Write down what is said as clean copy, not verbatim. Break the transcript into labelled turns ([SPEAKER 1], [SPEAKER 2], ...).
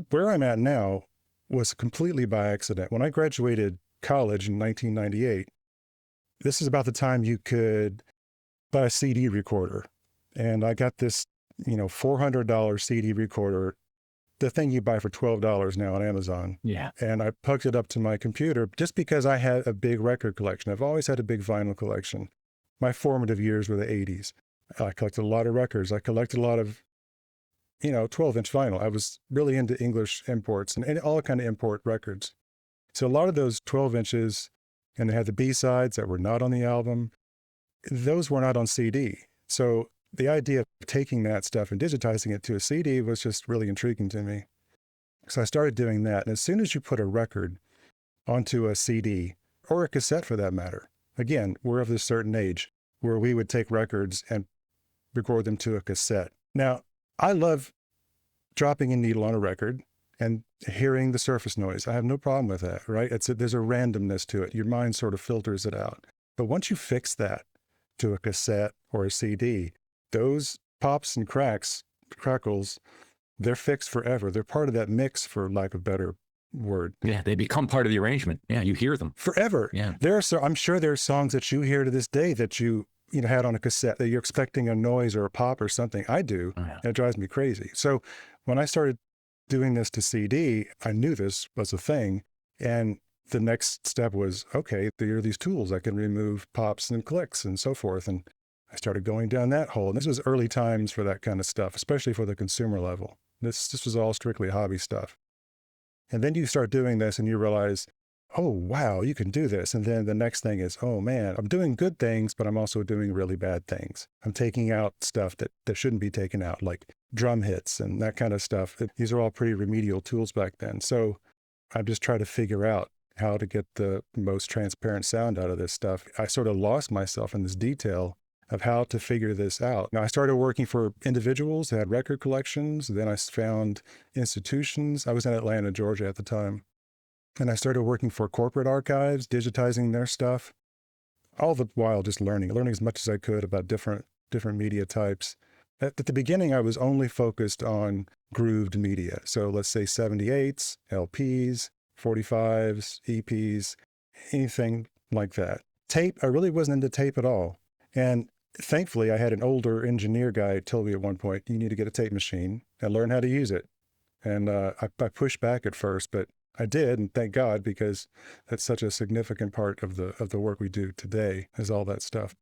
[SPEAKER 1] where I'm at now was completely by accident. When I graduated college in 1998, this is about the time you could buy a CD recorder. And I got this, $400 CD recorder, the thing you buy for $12 now on Amazon.
[SPEAKER 2] Yeah.
[SPEAKER 1] And I plugged it up to my computer just because I had a big record collection. I've always had a big vinyl collection. My formative years were the 80s. I collected a lot of records. I collected a lot of, 12-inch vinyl. I was really into English imports and all kind of import records. So a lot of those 12 inches, and they had the B-sides that were not on the album, those were not on CD. So the idea of taking that stuff and digitizing it to a CD was just really intriguing to me. So I started doing that. And as soon as you put a record onto a CD, or a cassette for that matter, again, we're of this certain age where we would take records and record them to a cassette. Now, I love dropping a needle on a record and hearing the surface noise. I have no problem with that, right? There's a randomness to it. Your mind sort of filters it out. But once you fix that to a cassette or a CD, those pops and crackles, they're fixed forever. They're part of that mix, for lack of a better word.
[SPEAKER 2] Yeah, they become part of the arrangement. Yeah, you hear them.
[SPEAKER 1] Forever.
[SPEAKER 2] Yeah.
[SPEAKER 1] I'm sure there are songs that you hear to this day that you had on a cassette that you're expecting a noise or a pop or something. I do.
[SPEAKER 2] Oh, yeah.
[SPEAKER 1] And it drives me crazy. So when I started doing this to CD, I knew this was a thing. And the next step was, okay, there are these tools that can remove pops and clicks and so forth. And I started going down that hole. And this was early times for that kind of stuff, especially for the consumer level. This was all strictly hobby stuff. And then you start doing this and you realize, oh, wow, you can do this. And then the next thing is, oh man, I'm doing good things, but I'm also doing really bad things. I'm taking out stuff that shouldn't be taken out, like drum hits and that kind of stuff. These are all pretty remedial tools back then. So I'm just trying to figure out how to get the most transparent sound out of this stuff. I sort of lost myself in this detail of how to figure this out. Now, I started working for individuals that had record collections. Then I found institutions. I was in Atlanta, Georgia at the time. And I started working for corporate archives, digitizing their stuff, all the while just learning as much as I could about different media types. At the beginning, I was only focused on grooved media. So let's say 78s, LPs, 45s, EPs, anything like that. Tape, I really wasn't into tape at all. And thankfully, I had an older engineer guy tell me at one point, you need to get a tape machine and learn how to use it. And I pushed back at first, but I did, and thank God, because that's such a significant part of the work we do today, is all that stuff.